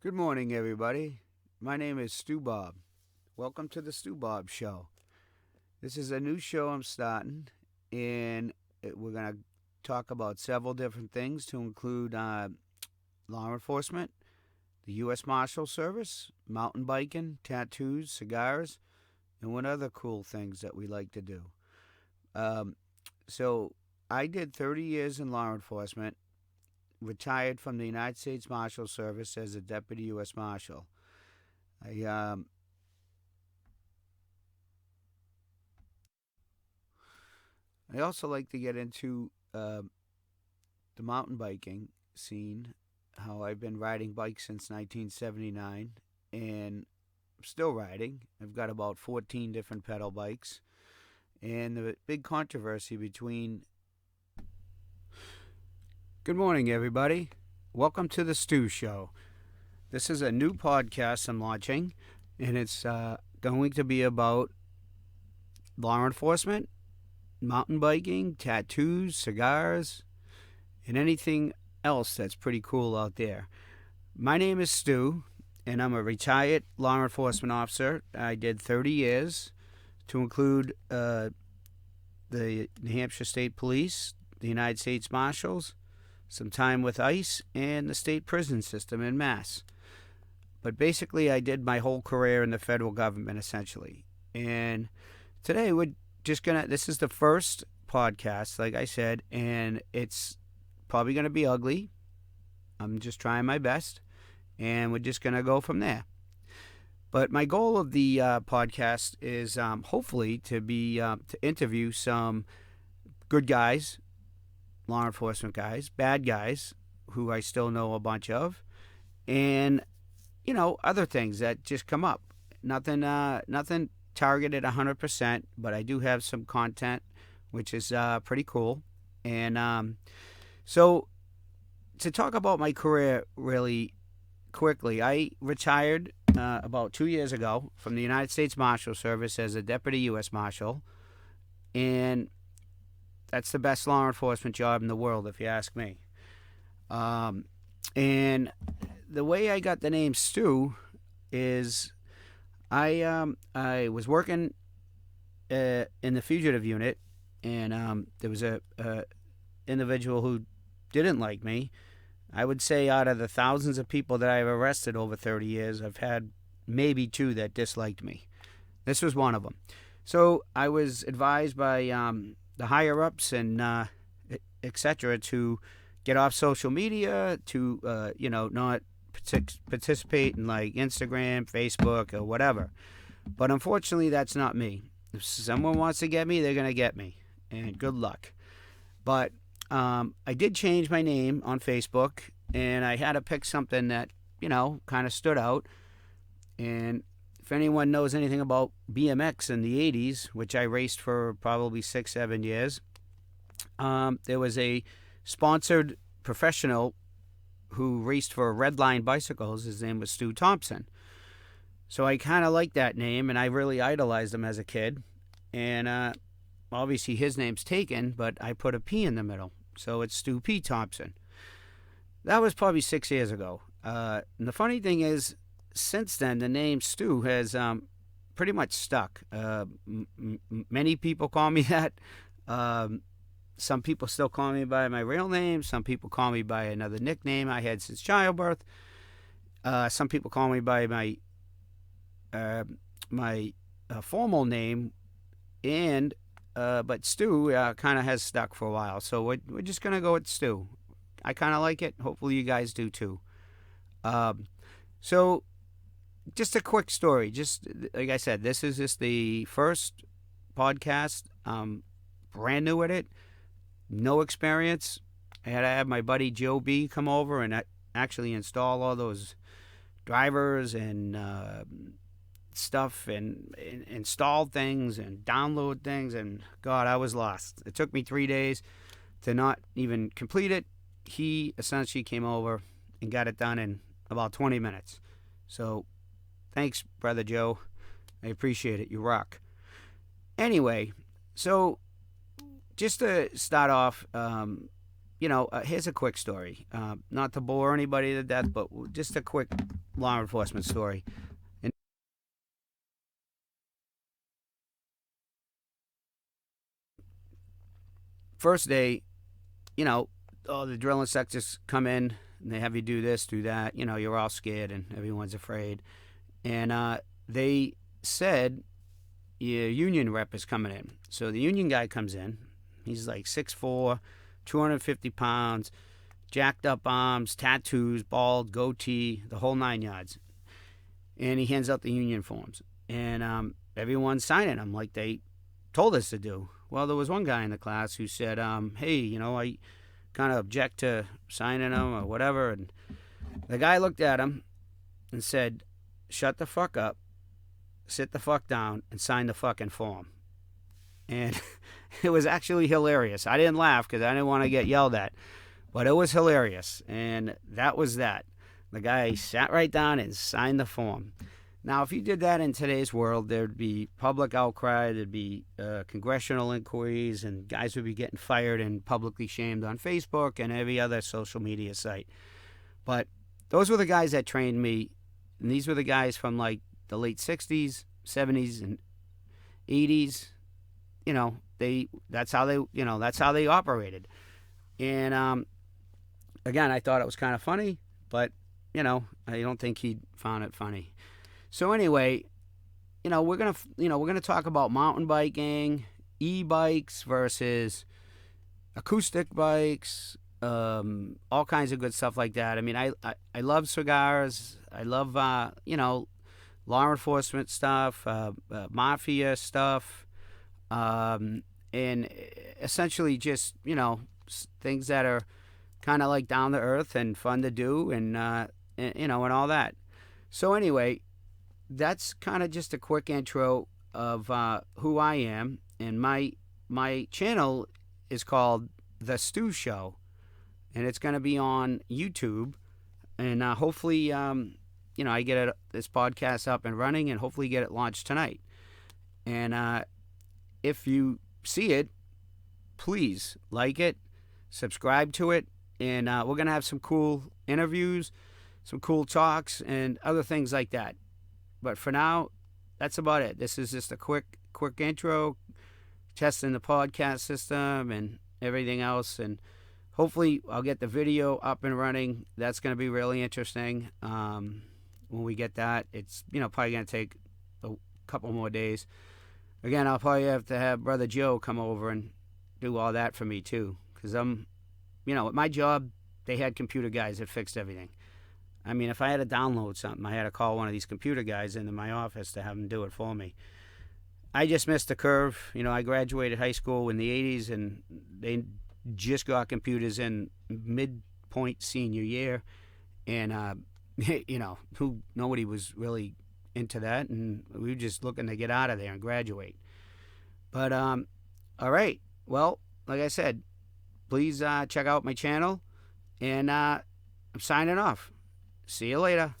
Good morning, everybody. My name is Stu Bob. Welcome to the Stu Bob Show. This is a new show I'm starting, and we're going to talk about several different things to include law enforcement, the U.S. Marshal Service, mountain biking, tattoos, cigars, and what other cool things that we like to do. So, I did 30 years in law enforcement, retired from the United States Marshal Service as a Deputy U.S. Marshal. I also like to get into the mountain biking scene, how I've been riding bikes since 1979 and still riding. I've got about 14 different pedal bikes. And the big controversy between. Good morning, everybody. Welcome to the Stu Show. This is a new podcast I'm launching, and it's going to be about law enforcement, mountain biking, tattoos, cigars, and anything else that's pretty cool out there. My name is Stu, and I'm a retired law enforcement officer. I did 30 years, to include the New Hampshire State Police, the United States Marshals, some time with ICE, and the state prison system in Mass. But basically, I did my whole career in the federal government, essentially. And today, this is the first podcast, like I said, and it's probably going to be ugly. I'm just trying my best, and we're just going to go from there. But my goal of the podcast is hopefully to interview some good guys, law enforcement guys, bad guys who I still know a bunch of, and other things that just come up. Nothing targeted 100%, but I do have some content which is pretty cool. And so to talk about my career really quickly, I retired about 2 years ago from the United States Marshal Service as a Deputy U.S. Marshal, and that's the best law enforcement job in the world, if you ask me. And the way I got the name Stu is I was working in the fugitive unit, and there was a individual who didn't like me. I would say out of the thousands of people that I've arrested over 30 years, I've had maybe 2 that disliked me. This was one of them. So I was advised by the higher-ups and etc. to get off social media, to not participate in like Instagram, Facebook, or whatever. But unfortunately, that's not me. If someone wants to get me, they're going to get me, and good luck. But I did change my name on Facebook, and I had to pick something that kind of stood out. And if anyone knows anything about BMX in the 80s, which I raced for probably 6-7 years, there was a sponsored professional who raced for Redline Bicycles. His name was Stu Thompson. So I kind of liked that name, and I really idolized him as a kid. And obviously his name's taken, but I put a P in the middle. So it's Stu P. Thompson. That was probably 6 years ago. And the funny thing is, since then, the name Stu has pretty much stuck. Many people call me that. Some people still call me by my real name. Some people call me by another nickname I had since childbirth. Some people call me by my formal name, and but Stu kind of has stuck for a while. So we're just gonna go with Stu. I kind of like it. Hopefully you guys do too. So just a quick story. Just like I said, this is just the first podcast. Brand new at it. No experience. I had to have my buddy Joe B come over and actually install all those drivers and stuff and install things and download things, and God, I was lost. It took me 3 days to not even complete it. He essentially came over and got it done in about 20 minutes. So thanks, Brother Joe. I appreciate it. You rock. Anyway, so just to start off, here's a quick story. Not to bore anybody to death, but just a quick law enforcement story. And first day, the drill instructors come in and they have you do this, do that. You're all scared and everyone's afraid. And they said your union rep is coming in. So the union guy comes in. He's like 6'4", 250 pounds, jacked up arms, tattoos, bald, goatee, the whole 9 yards. And he hands out the union forms. And everyone's signing them like they told us to do. Well, there was one guy in the class who said, hey, I kind of object to signing them or whatever. And the guy looked at him and said, shut the fuck up, sit the fuck down, and sign the fucking form. And it was actually hilarious. I didn't laugh because I didn't want to get yelled at. But it was hilarious. And that was that. The guy sat right down and signed the form. Now, if you did that in today's world, there'd be public outcry, there'd be congressional inquiries, and guys would be getting fired and publicly shamed on Facebook and every other social media site. But those were the guys that trained me, and these were the guys from like the late 60s, 70s, and 80s. That's how they operated. And again, I thought it was kind of funny, but I don't think he found it funny. So anyway, we're gonna talk about mountain biking, e-bikes versus acoustic bikes, all kinds of good stuff like that. I mean, I love cigars. I love law enforcement stuff, mafia stuff, and essentially just things that are kind of like down to earth and fun to do, and all that. So anyway, that's kind of just a quick intro of who I am, and my channel is called The Stu Show, and it's going to be on YouTube, and hopefully I get this podcast up and running, and hopefully get it launched tonight. And if you see it, please like it, subscribe to it, and we're going to have some cool interviews, some cool talks, and other things like that. But for now, that's about it. This is just a quick intro, testing the podcast system and everything else. And hopefully I'll get the video up and running. That's going to be really interesting. When we get that, it's probably going to take a couple more days. Again, I'll probably have to have Brother Joe come over and do all that for me too. Because at my job, they had computer guys that fixed everything. I mean, if I had to download something, I had to call one of these computer guys into my office to have them do it for me. I just missed the curve. I graduated high school in the 80s, and they just got computers in midpoint senior year. And, nobody was really into that, and we were just looking to get out of there and graduate. But, all right. Well, like I said, please check out my channel, and I'm signing off. See you later.